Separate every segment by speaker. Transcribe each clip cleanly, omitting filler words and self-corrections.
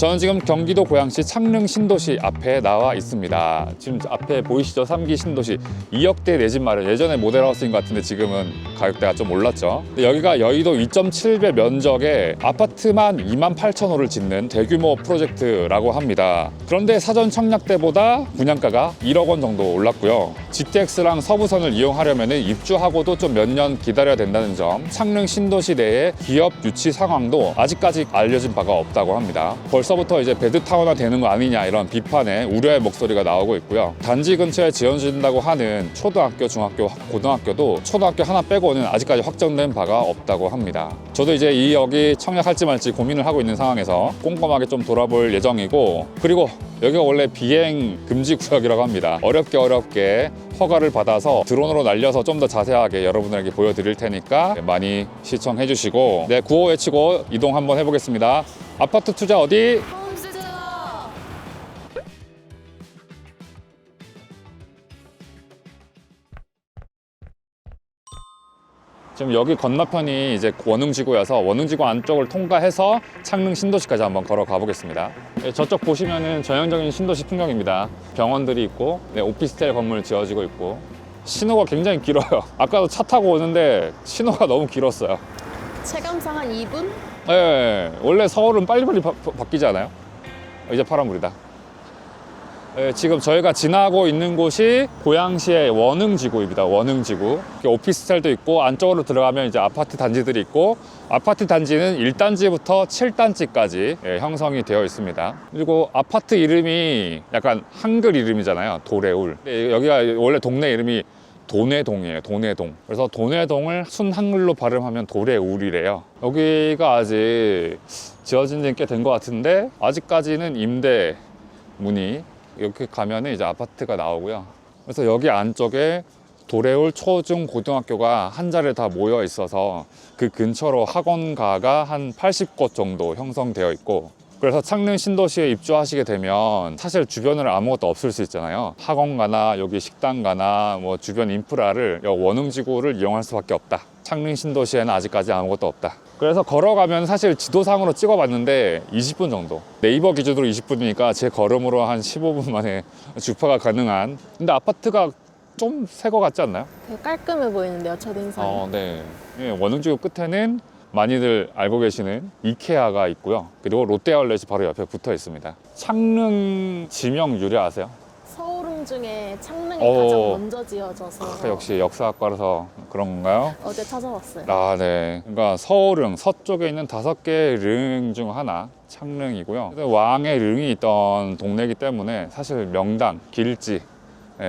Speaker 1: 저는 지금 경기도 고양시 창릉 신도시 앞에 나와 있습니다. 지금 앞에 보이시죠? 3기 신도시 2억대 내 집 마련. 예전에 모델하우스인 것 같은데 지금은 가격대가 좀 올랐죠. 여기가 여의도 2.7배 면적에 아파트만 28,000호를 짓는 대규모 프로젝트라고 합니다. 그런데 사전 청약 때보다 분양가가 1억 원 정도 올랐고요. GTX랑 서부선을 이용하려면 입주하고도 좀 몇 년 기다려야 된다는 점, 창릉 신도시 내에 기업 유치 상황도 아직까지 알려진 바가 없다고 합니다. 벌써부터 이제 베드타운화 되는 거 아니냐 이런 비판의 우려의 목소리가 나오고 있고요. 단지 근처에 지어진다고 하는 초등학교, 중학교, 고등학교도 초등학교 하나 빼고는 아직까지 확정된 바가 없다고 합니다. 저도 이제 이 역이 청약할지 말지 고민을 하고 있는 상황에서 꼼꼼하게 좀 돌아볼 예정이고, 그리고 여기가 원래 비행 금지 구역이라고 합니다. 어렵게 허가를 받아서 드론으로 날려서 좀 더 자세하게 여러분들에게 보여드릴 테니까 많이 시청해 주시고, 네, 구호 외치고 이동 한번 해보겠습니다. 아파트 투자 어디? 지금 여기 건너편이 이제 원흥지구여서 원흥지구 안쪽을 통과해서 창릉 신도시까지 한번 걸어가 보겠습니다. 네, 저쪽 보시면은 전형적인 신도시 풍경입니다. 병원들이 있고, 네, 오피스텔 건물 지어지고 있고, 신호가 굉장히 길어요. 아까도 차 타고 오는데 신호가 너무 길었어요.
Speaker 2: 체감상 한 2분?
Speaker 1: 네, 원래 서울은 빨리빨리 바뀌지 않아요? 이제 파란불이다. 네, 지금 저희가 지나고 있는 곳이 고양시의 원흥지구입니다. 원흥지구. 오피스텔도 있고, 안쪽으로 들어가면 이제 아파트 단지들이 있고, 아파트 단지는 1단지부터 7단지까지 형성이 되어 있습니다. 그리고 아파트 이름이 약간 한글 이름이잖아요. 도래울. 여기가 원래 동네 이름이 도내동이에요. 도내동. 그래서 도내동을 순한글로 발음하면 도래울이래요. 여기가 아직 지어진 지 꽤 된 것 같은데 아직까지는 임대 문이, 이렇게 가면은 이제 아파트가 나오고요. 그래서 여기 안쪽에 도래울 초중 고등학교가 한 자리에 다 모여 있어서 그 근처로 학원가가 한 80곳 정도 형성되어 있고, 그래서 창릉 신도시에 입주하시게 되면 사실 주변에 아무것도 없을 수 있잖아요. 학원가나 여기 식당가나 뭐 주변 인프라를 원흥지구를 이용할 수밖에 없다. 창릉 신도시에는 아직까지 아무것도 없다. 그래서 걸어가면 사실 지도상으로 찍어봤는데 20분 정도. 네이버 기준으로 20분이니까 제 걸음으로 한 15분 만에 주파가 가능한. 근데 아파트가 좀 새 거 같지 않나요?
Speaker 2: 되게 깔끔해 보이는데요, 첫인상이.
Speaker 1: 네. 예, 원흥지구 끝에는 많이들 알고 계시는 이케아가 있고요. 그리고 롯데아울렛이 바로 옆에 붙어 있습니다. 창릉 지명 유래 아세요?
Speaker 2: 서울흥 중에 창릉이 가장 먼저 지어져서
Speaker 1: 역시 역사학과라서 그런 건가요?
Speaker 2: 어제 찾아봤어요.
Speaker 1: 아, 네. 그러니까 서울릉, 서쪽에 있는 5개의 릉 중 하나 창릉이고요. 왕의 릉이 있던 동네이기 때문에 사실 명당, 길지,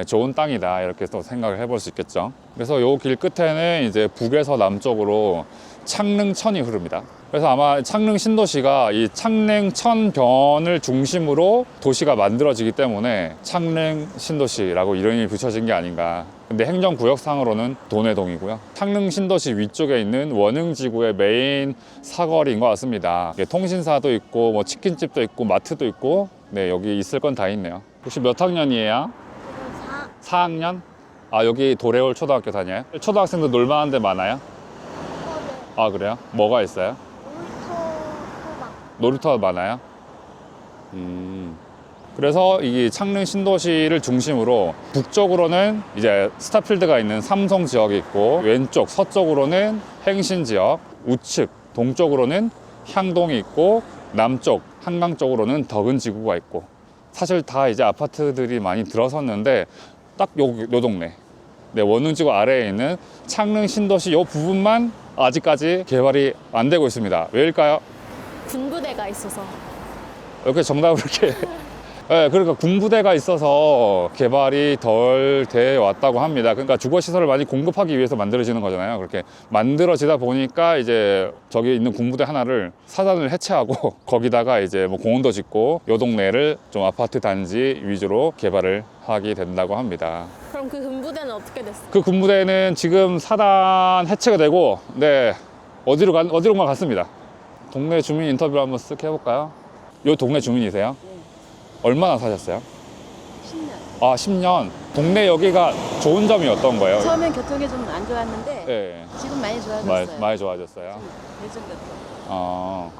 Speaker 1: 좋은 땅이다 이렇게 또 생각을 해볼 수 있겠죠. 그래서 이 길 끝에는 이제 북에서 남쪽으로 창릉천이 흐릅니다. 그래서 아마 창릉 신도시가 이 창릉천변을 중심으로 도시가 만들어지기 때문에 창릉 신도시라고 이름이 붙여진 게 아닌가. 근데 행정구역상으로는 도내동이고요. 창릉 신도시 위쪽에 있는 원흥지구의 메인 사거리인 것 같습니다. 통신사도 있고 뭐 치킨집도 있고 마트도 있고, 네, 여기 있을 건 다 있네요. 혹시 몇 학년이에요? 4학년? 아, 여기 도래울 초등학교 다녀요? 초등학생들 놀만한 데 많아요? 아, 그래요? 뭐가 있어요? 놀이터 많아요? 그래서 이 창릉 신도시를 중심으로 북쪽으로는 이제 스타필드가 있는 삼성 지역이 있고, 왼쪽 서쪽으로는 행신 지역, 우측 동쪽으로는 향동이 있고, 남쪽 한강 쪽으로는 덕은지구가 있고, 사실 다 이제 아파트들이 많이 들어섰는데 딱 요 동네, 네, 원흥지구 아래에 있는 창릉 신도시 요 부분만 아직까지 개발이 안 되고 있습니다. 왜일까요?
Speaker 2: 군부대가 있어서.
Speaker 1: 이렇게 정답을 이렇게 네, 그러니까 군부대가 있어서 개발이 덜 돼 왔다고 합니다. 그러니까 주거시설을 많이 공급하기 위해서 만들어지는 거잖아요. 그렇게 만들어지다 보니까 이제 저기 있는 군부대 하나를 사단을 해체하고 거기다가 이제 뭐 공원도 짓고 요 동네를 좀 아파트 단지 위주로 개발을 하게 된다고 합니다.
Speaker 2: 그럼 그 군부대는 어떻게 됐어요?
Speaker 1: 그 군부대는 지금 사단 해체가 되고, 네, 어디론가 갔습니다. 동네 주민 인터뷰를 한번 쓱 해볼까요? 요 동네 주민이세요?
Speaker 3: 네.
Speaker 1: 얼마나 사셨어요?
Speaker 3: 10년.
Speaker 1: 아, 10년. 동네 여기가 좋은 점이 어떤 거예요?
Speaker 3: 처음엔 교통이 좀 안 좋았는데
Speaker 1: 네.
Speaker 3: 지금 많이 좋아졌어요.
Speaker 1: 많이 좋아졌어요.
Speaker 3: 예전부터.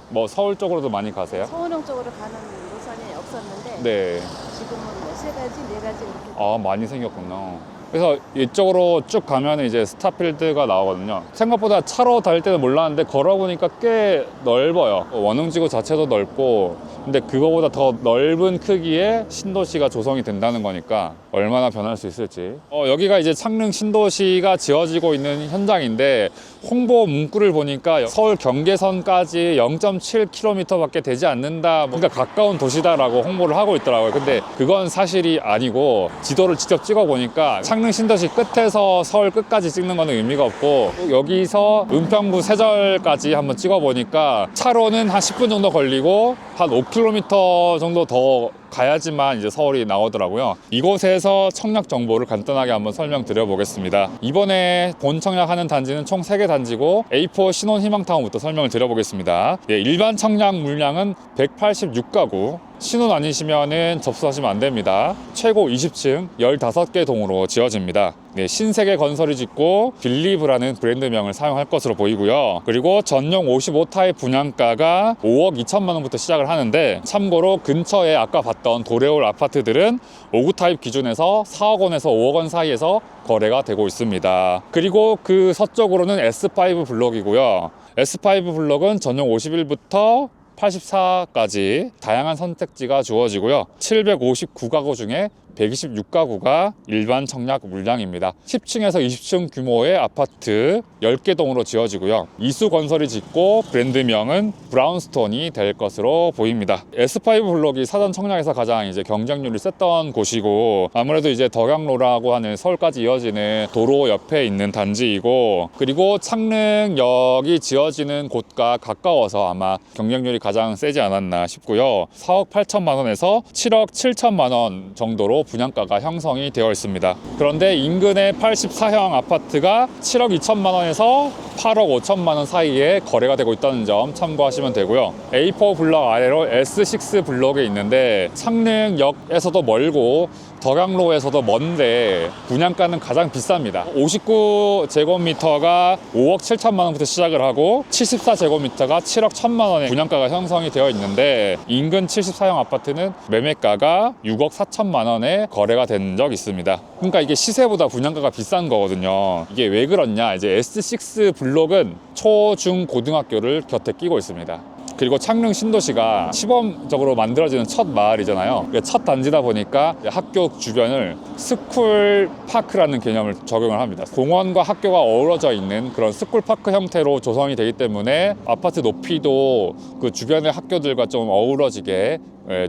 Speaker 1: 뭐 서울 쪽으로도 많이 가세요?
Speaker 2: 서울형 쪽으로 가는 노선이 없었는데
Speaker 1: 네.
Speaker 2: 지금은 뭐 3가지, 4가지 이렇게
Speaker 1: 많이 생겼구나. 그래서 이쪽으로 쭉 가면 이제 스타필드가 나오거든요. 생각보다 차로 다닐 때는 몰랐는데 걸어보니까 꽤 넓어요. 원흥지구 자체도 넓고, 근데 그거보다 더 넓은 크기의 신도시가 조성이 된다는 거니까 얼마나 변할 수 있을지. 여기가 이제 창릉 신도시가 지어지고 있는 현장인데, 홍보 문구를 보니까 서울 경계선까지 0.7km밖에 되지 않는다, 그러니까 가까운 도시다라고 홍보를 하고 있더라고요. 근데 그건 사실이 아니고, 지도를 직접 찍어 보니까 창릉 신도시 끝에서 서울 끝까지 찍는 거는 의미가 없고, 여기서 은평구 세절까지 한번 찍어 보니까 차로는 한 10분 정도 걸리고 한 5km 정도 더 가야지만 이제 서울이 나오더라고요. 이곳에서 청약 정보를 간단하게 한번 설명드려 보겠습니다. 이번에 본 청약하는 단지는 총 3개 단지고, A4 신혼 희망타운부터 설명을 드려보겠습니다. 일반 청약 물량은 186가구, 신혼 아니시면은 접수하시면 안 됩니다. 최고 20층 15개 동으로 지어집니다. 신세계 건설이 짓고 빌리브라는 브랜드명을 사용할 것으로 보이고요. 그리고 전용 55타입 분양가가 5억 2천만 원부터 시작을 하는데, 참고로 근처에 아까 봤던 도레올 아파트들은 59 타입 기준에서 4억 원에서 5억 원 사이에서 거래가 되고 있습니다. 그리고 그 서쪽으로는 S5 블록이고요. S5 블록은 전용 51부터 84까지 다양한 선택지가 주어지고요. 759가구 중에 126가구가 일반 청약 물량입니다. 10층에서 20층 규모의 아파트 10개 동으로 지어지고요. 이수건설이 짓고 브랜드명은 브라운스톤이 될 것으로 보입니다. S5 블록이 사전 청약에서 가장 이제 경쟁률이 셌던 곳이고, 아무래도 이제 덕양로라고 하는 서울까지 이어지는 도로 옆에 있는 단지이고, 그리고 창릉역이 지어지는 곳과 가까워서 아마 경쟁률이 가장 세지 않았나 싶고요. 4억 8천만 원에서 7억 7천만 원 정도로 분양가가 형성이 되어 있습니다. 그런데 인근의 84형 아파트가 7억 2천만 원에서 8억 5천만 원 사이에 거래가 되고 있다는 점 참고하시면 되고요. A4 블록 아래로 S6 블록에 있는데, 창릉역에서도 멀고 덕양로에서도 먼데 분양가는 가장 비쌉니다. 59제곱미터가 5억 7천만 원부터 시작을 하고 74제곱미터가 7억 1천만 원의 분양가가 형성이 되어 있는데, 인근 74형 아파트는 매매가가 6억 4천만 원에 거래가 된 적 있습니다. 그러니까 이게 시세보다 분양가가 비싼 거거든요. 이게 왜 그렇냐, 이제 S6 블록은 초, 중, 고등학교를 곁에 끼고 있습니다. 그리고 창릉 신도시가 시범적으로 만들어지는 첫 마을이잖아요. 첫 단지다 보니까 학교 주변을 스쿨 파크라는 개념을 적용을 합니다. 공원과 학교가 어우러져 있는 그런 스쿨 파크 형태로 조성이 되기 때문에 아파트 높이도 그 주변의 학교들과 좀 어우러지게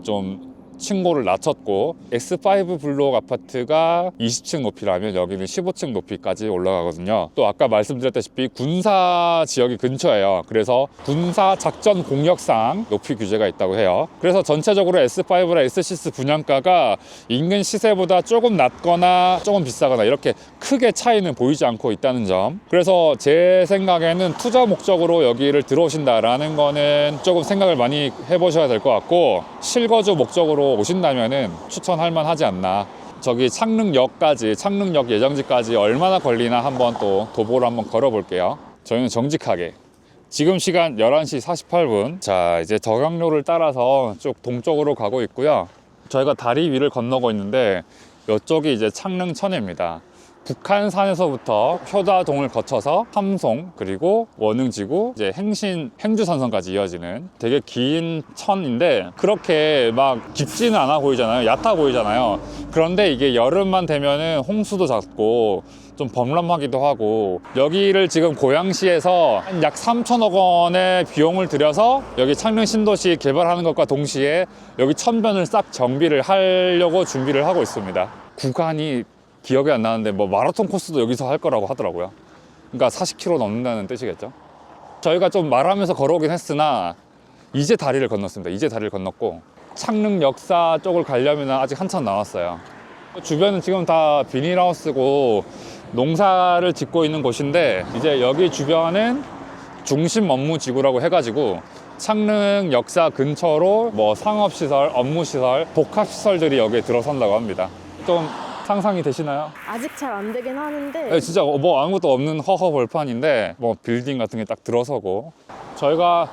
Speaker 1: 좀 층고를 낮췄고, S5 블록 아파트가 20층 높이라면 여기는 15층 높이까지 올라가거든요. 또 아까 말씀드렸다시피 군사 지역이 근처예요. 그래서 군사 작전 공역상 높이 규제가 있다고 해요. 그래서 전체적으로 S5랑 S6 분양가가 인근 시세보다 조금 낮거나 조금 비싸거나 이렇게 크게 차이는 보이지 않고 있다는 점. 그래서 제 생각에는 투자 목적으로 여기를 들어오신다라는 거는 조금 생각을 많이 해보셔야 될 것 같고, 실거주 목적으로 오신다면은 추천할 만하지 않나. 저기 창릉역까지, 창릉역 예정지까지 얼마나 걸리나 한번 또 도보로 한번 걸어볼게요. 저희는 정직하게 지금 시간 11시 48분. 자, 이제 덕양로를 따라서 쭉 동쪽으로 가고 있고요. 저희가 다리 위를 건너고 있는데, 이쪽이 이제 창릉천입니다. 북한산에서부터 효다동을 거쳐서 함송, 그리고 원흥지구, 이제 행주산성까지 이어지는 되게 긴 천인데, 그렇게 막 깊지는 않아 보이잖아요. 얕아 보이잖아요. 그런데 이게 여름만 되면은 홍수도 잦고 좀 범람하기도 하고, 여기를 지금 고양시에서 약 3천억 원의 비용을 들여서 여기 창릉 신도시 개발하는 것과 동시에 여기 천변을 싹 정비를 하려고 준비를 하고 있습니다. 구간이 기억이 안 나는데 뭐 마라톤 코스도 여기서 할 거라고 하더라고요. 그러니까 40km 넘는다는 뜻이겠죠. 저희가 좀 말하면서 걸어오긴 했으나 이제 다리를 건넜습니다. 이제 다리를 건넜고, 창릉 역사 쪽을 가려면 아직 한참 남았어요. 주변은 지금 다 비닐하우스고 농사를 짓고 있는 곳인데, 이제 여기 주변은 중심 업무지구라고 해가지고 창릉 역사 근처로 뭐 상업시설, 업무시설, 복합시설들이 여기에 들어선다고 합니다. 좀 상상이 되시나요?
Speaker 2: 아직 잘 안 되긴 하는데
Speaker 1: 네, 진짜 뭐 아무것도 없는 허허 벌판인데 뭐 빌딩 같은 게 딱 들어서고 저희가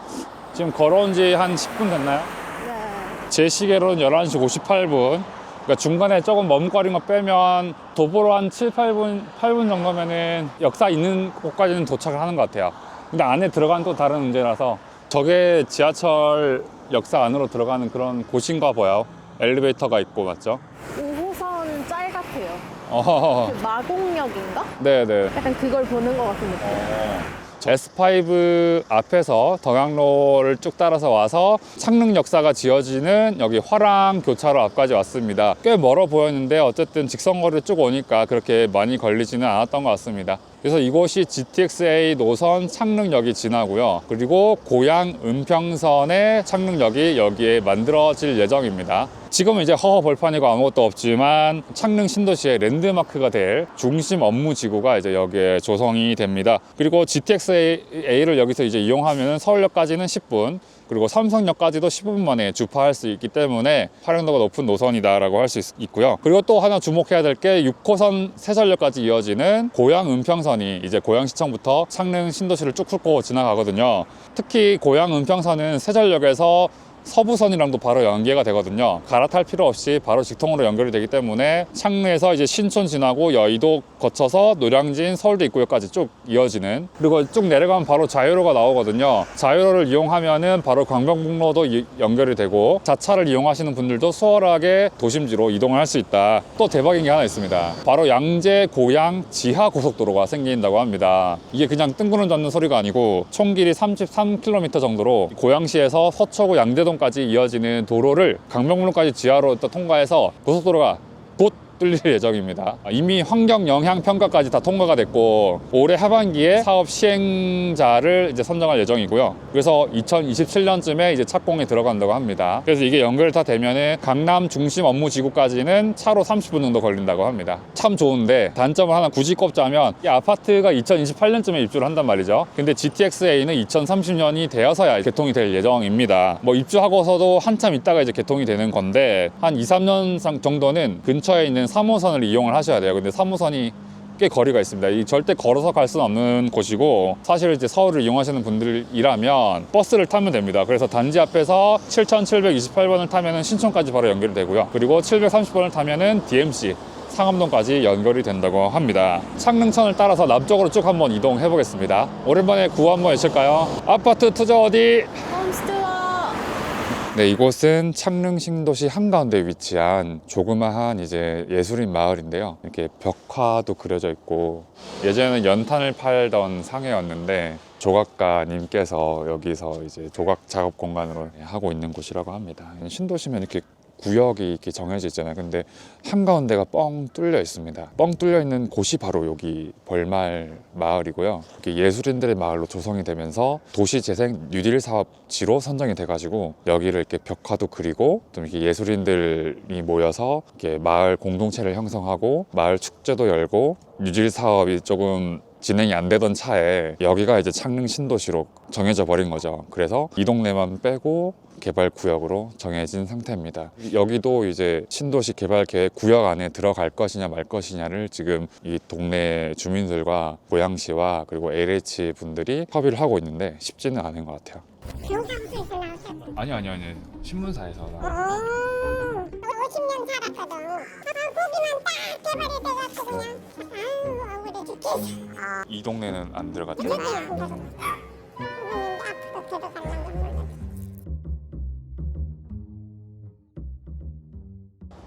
Speaker 1: 지금 걸어온 지 한 10분 됐나요?
Speaker 2: 네.
Speaker 1: 제 시계로는 11시 58분. 그러니까 중간에 조금 머뭇거린 거 빼면 도보로 한 7, 8분 정도면은 역사 있는 곳까지는 도착을 하는 것 같아요. 근데 안에 들어간 또 다른 문제라서 저게 지하철 역사 안으로 들어가는 그런 곳인가 봐요. 엘리베이터가 있고 맞죠?
Speaker 2: 5호선 짤 같아요.
Speaker 1: 어,
Speaker 2: 그 마곡역인가?
Speaker 1: 네네.
Speaker 2: 약간 그걸 보는 것 같은 느낌.
Speaker 1: S5 앞에서 덕양로를 쭉 따라서 와서 창릉 역사가 지어지는 여기 화랑 교차로 앞까지 왔습니다. 꽤 멀어 보였는데 어쨌든 직선거리를 쭉 오니까 그렇게 많이 걸리지는 않았던 것 같습니다. 그래서 이곳이 GTX-A 노선 창릉역이 지나고요. 그리고 고양 은평선의 창릉역이 여기에 만들어질 예정입니다. 지금은 이제 허허 벌판이고 아무것도 없지만 창릉 신도시의 랜드마크가 될 중심 업무 지구가 이제 여기에 조성이 됩니다. 그리고 GTX-A를 여기서 이제 이용하면 서울역까지는 10분, 그리고 삼성역까지도 15분 만에 주파할 수 있기 때문에 활용도가 높은 노선이다라고 할 수 있고요. 그리고 또 하나 주목해야 될 게 6호선 세전역까지 이어지는 고양 은평선이 이제 고양시청부터 창릉 신도시를 쭉 훑고 지나가거든요. 특히 고양 은평선은 세전역에서 서부선이랑도 바로 연계가 되거든요. 갈아탈 필요 없이 바로 직통으로 연결이 되기 때문에 창릉에서 이제 신촌 지나고 여의도 거쳐서 노량진 서울대 입구역까지 쭉 이어지는, 그리고 쭉 내려가면 바로 자유로가 나오거든요. 자유로를 이용하면은 바로 광명북로도 연결이 되고 자차를 이용하시는 분들도 수월하게 도심지로 이동을 할 수 있다. 또 대박인 게 하나 있습니다. 바로 양재 고양 지하 고속도로가 생긴다고 합니다. 이게 그냥 뜬구름 잡는 소리가 아니고 총 길이 33km 정도로 고양시에서 서초구 양재동까지 이어지는 도로를 강명로까지 지하로 통과해서 고속도로가 곧 뚫릴 예정입니다. 이미 환경 영향 평가까지 다 통과가 됐고 올해 하반기에 사업 시행자를 이제 선정할 예정이고요. 그래서 2027년쯤에 이제 착공에 들어간다고 합니다. 그래서 이게 연결 다 되면은 강남 중심 업무 지구까지는 차로 30분 정도 걸린다고 합니다. 참 좋은데 단점을 하나 굳이 꼽자면 이 아파트가 2028년쯤에 입주를 한단 말이죠. 근데 GTX-A는 2030년이 되어서야 개통이 될 예정입니다. 뭐 입주하고서도 한참 있다가 이제 개통이 되는 건데 한 2, 3년 정도는 근처에 있는 3호선을 이용을 하셔야 돼요. 근데 3호선이 꽤 거리가 있습니다. 이 절대 걸어서 갈 수는 없는 곳이고 사실 이제 서울을 이용하시는 분들이라면 버스를 타면 됩니다. 그래서 단지 앞에서 7728번을 타면은 신촌까지 바로 연결이 되고요. 그리고 730번을 타면은 DMC 상암동까지 연결이 된다고 합니다. 창릉천을 따라서 남쪽으로 쭉 한번 이동해 보겠습니다. 오랜만에 구호 한번 외칠까요? 아파트 투자 어디?
Speaker 2: 홈스테이와
Speaker 1: 네, 이곳은 창릉 신도시 한가운데 위치한 조그마한 이제 예술인 마을인데요. 이렇게 벽화도 그려져 있고 예전에는 연탄을 팔던 상해였는데 조각가님께서 여기서 이제 조각 작업 공간으로 하고 있는 곳이라고 합니다. 신도시면 이렇게 구역이 이렇게 정해져 있잖아요. 근데 한가운데가 뻥 뚫려 있습니다. 뻥 뚫려 있는 곳이 바로 여기 벌말 마을이고요. 이렇게 예술인들의 마을로 조성이 되면서 도시재생 뉴딜 사업지로 선정이 돼가지고 여기를 이렇게 벽화도 그리고 좀 이렇게 예술인들이 모여서 이렇게 마을 공동체를 형성하고 마을 축제도 열고 뉴딜 사업이 조금 진행이 안 되던 차에 여기가 이제 창릉 신도시로 정해져 버린 거죠. 그래서 이 동네만 빼고 개발 구역으로 정해진 상태입니다. 여기도 이제 신도시 개발 계획 구역 안에 들어갈 것이냐 말 것이냐를 지금 이 동네 주민들과 고양시와 그리고 LH 분들이 협의를 하고 있는데 쉽지는 않은 것 같아요.
Speaker 3: 경상도에서 나왔었거든.
Speaker 1: 아니 신문사에서
Speaker 3: 50년 살았거든. 거기만 딱 개발이 돼갖고 그냥 아유 억울해 죽겠어.
Speaker 1: 이 동네는 안 들어갔죠?
Speaker 3: 여기 안 가서 앞으로 들어가려면 몰라.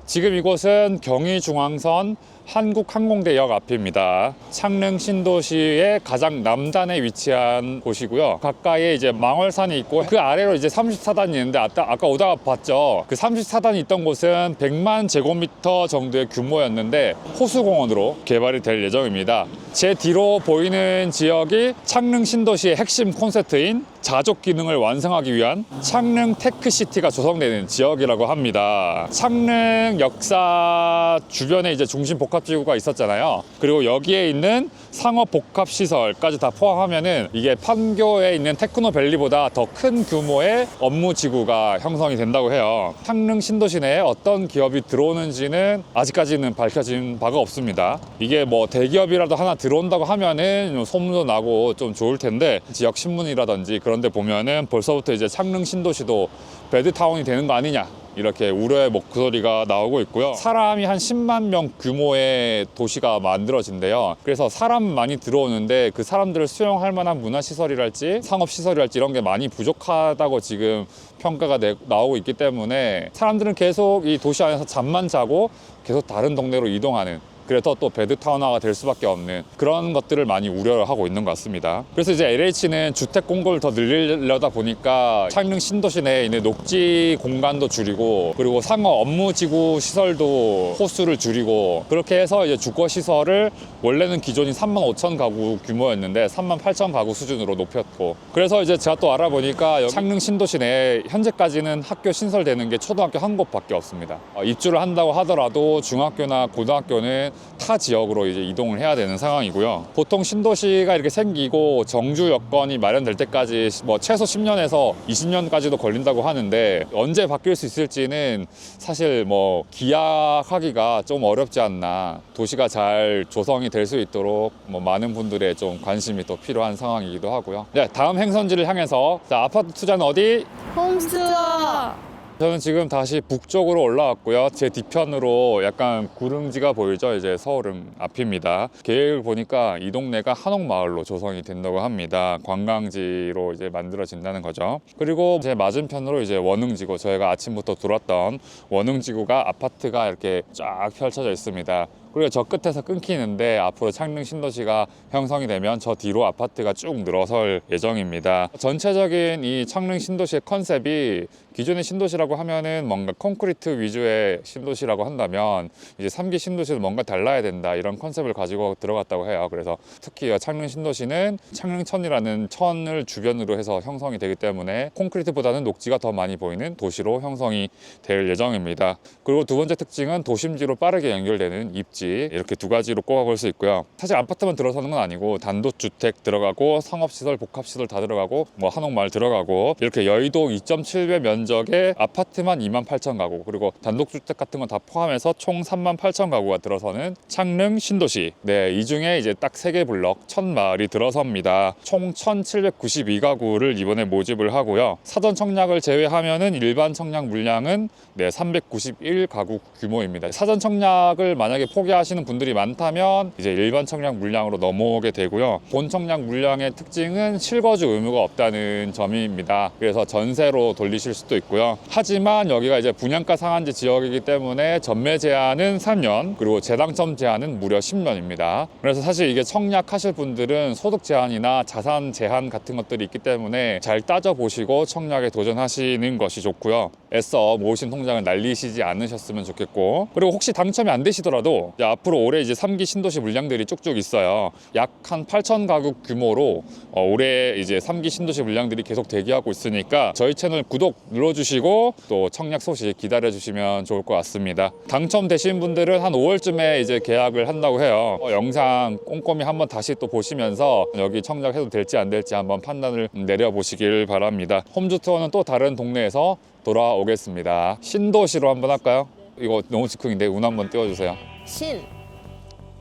Speaker 1: 지금 이곳은 경의중앙선 한국항공대역 앞입니다. 창릉 신도시의 가장 남단에 위치한 곳이고요. 가까이에 이제 망월산이 있고 그 아래로 이제 34단이 있는데 아까 오다가 봤죠. 그 34단이 있던 곳은 100만 제곱미터 정도의 규모였는데 호수공원으로 개발이 될 예정입니다. 제 뒤로 보이는 지역이 창릉 신도시의 핵심 콘셉트인 자족 기능을 완성하기 위한 창릉 테크시티가 조성되는 지역이라고 합니다. 창릉 역사 주변에 이제 중심 복합지구가 있었잖아요. 그리고 여기에 있는 상업 복합 시설까지 다 포함하면은 이게 판교에 있는 테크노밸리보다 더 큰 규모의 업무 지구가 형성이 된다고 해요. 창릉 신도시 내에 어떤 기업이 들어오는지는 아직까지는 밝혀진 바가 없습니다. 이게 뭐 대기업이라도 하나 들어온다고 하면은 소문도 나고 좀 좋을 텐데, 지역 신문이라든지 그런 데 보면은 벌써부터 이제 창릉 신도시도 배드타운이 되는 거 아니냐, 이렇게 우려의 목소리가 나오고 있고요. 사람이 한 10만 명 규모의 도시가 만들어진대요. 그래서 사람 많이 들어오는데 그 사람들을 수용할 만한 문화시설이랄지 상업시설이랄지 이런 게 많이 부족하다고 지금 평가가 나오고 있기 때문에 사람들은 계속 이 도시 안에서 잠만 자고 계속 다른 동네로 이동하는, 그래서 또 배드타운화가 될 수밖에 없는 그런 것들을 많이 우려하고 있는 것 같습니다. 그래서 이제 LH는 주택 공급을 더 늘리려다 보니까 창릉 신도시 내에 있는 녹지 공간도 줄이고, 그리고 상업 업무지구 시설도 호수를 줄이고, 그렇게 해서 이제 주거 시설을 원래는 기존이 35,000 가구 규모였는데 38,000 가구 수준으로 높였고, 그래서 이제 제가 또 알아보니까 창릉 신도시 내에 현재까지는 학교 신설되는 게 초등학교 한 곳밖에 없습니다. 입주를 한다고 하더라도 중학교나 고등학교는 타 지역으로 이제 이동을 해야 되는 상황이고요. 보통 신도시가 이렇게 생기고 정주 여건이 마련될 때까지 뭐 최소 10년에서 20년까지도 걸린다고 하는데, 언제 바뀔 수 있을지는 사실 뭐 기약하기가 좀 어렵지 않나. 도시가 잘 조성이 될 수 있도록 뭐 많은 분들의 좀 관심이 또 필요한 상황이기도 하고요. 네, 다음 행선지를 향해서, 자, 아파트 투자는 어디?
Speaker 2: 홈스투어.
Speaker 1: 저는 지금 다시 북쪽으로 올라왔고요. 제 뒤편으로 약간 구릉지가 보이죠? 이제 서울은 앞입니다. 계획을 보니까 이 동네가 한옥마을로 조성이 된다고 합니다. 관광지로 이제 만들어진다는 거죠. 그리고 제 맞은편으로 이제 원흥지구, 저희가 아침부터 돌았던 원흥지구가 아파트가 이렇게 쫙 펼쳐져 있습니다. 그리고 저 끝에서 끊기는데 앞으로 창릉 신도시가 형성이 되면 저 뒤로 아파트가 쭉 늘어설 예정입니다. 전체적인 이 창릉 신도시의 컨셉이 기존의 신도시라고 하면은 뭔가 콘크리트 위주의 신도시라고 한다면, 이제 3기 신도시는 뭔가 달라야 된다, 이런 컨셉을 가지고 들어갔다고 해요. 그래서 특히 창릉 신도시는 창릉천이라는 천을 주변으로 해서 형성이 되기 때문에 콘크리트보다는 녹지가 더 많이 보이는 도시로 형성이 될 예정입니다. 그리고 두 번째 특징은 도심지로 빠르게 연결되는 입지, 이렇게 두 가지로 꼽아볼 수 있고요. 사실 아파트만 들어서는 건 아니고 단독주택 들어가고 상업시설, 복합시설 다 들어가고 뭐 한옥마을 들어가고, 이렇게 여의도 2.7배 면적의 아파트만 28,000 가구, 그리고 단독주택 같은 거 다 포함해서 총 38,000 가구가 들어서는 창릉 신도시. 네, 이 중에 이제 딱 3개 블럭 천마을이 들어섭니다. 총 1,792가구를 이번에 모집을 하고요. 사전 청약을 제외하면은 일반 청약 물량은 391가구 규모입니다. 사전 청약을 만약에 포기하시는 분들이 많다면 이제 일반 청약 물량으로 넘어오게 되고요. 본 청약 물량의 특징은 실거주 의무가 없다는 점입니다. 그래서 전세로 돌리실 수도 있고요. 하지만 여기가 이제 분양가 상한제 지역이기 때문에 전매 제한은 3년, 그리고 재당첨 제한은 무려 10년입니다. 그래서 사실 이게 청약하실 분들은 소득 제한이나 자산 제한 같은 것들이 있기 때문에 잘 따져보시고 청약에 도전하시는 것이 좋고요. 애써 모으신 통장을 날리시지 않으셨으면 좋겠고, 그리고 혹시 당첨이 안 되시더라도 이제 앞으로 올해 이제 3기 신도시 물량들이 쭉쭉 있어요. 약 한 8,000 가구 규모로 올해 이제 3기 신도시 물량들이 계속 대기하고 있으니까 저희 채널 구독 눌러주시고 또 청약 소식 기다려주시면 좋을 것 같습니다. 당첨되신 분들은 한 5월쯤에 이제 계약을 한다고 해요. 영상 꼼꼼히 한번 다시 또 보시면서 여기 청약해도 될지 안 될지 한번 판단을 내려보시길 바랍니다. 홈즈 투어는 또 다른 동네에서 돌아오겠습니다. 신도시로 한번 할까요? 이거 너무 즉흥인데 운 한번 띄워주세요.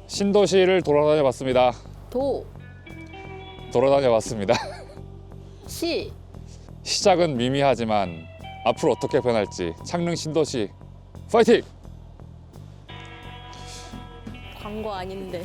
Speaker 1: 신도시를 돌아다녀 봤습니다. 돌아다녀 봤습니다. 시작은 미미하지만 앞으로 어떻게 변할지 창릉 신도시 파이팅!
Speaker 2: 광고 아닌데.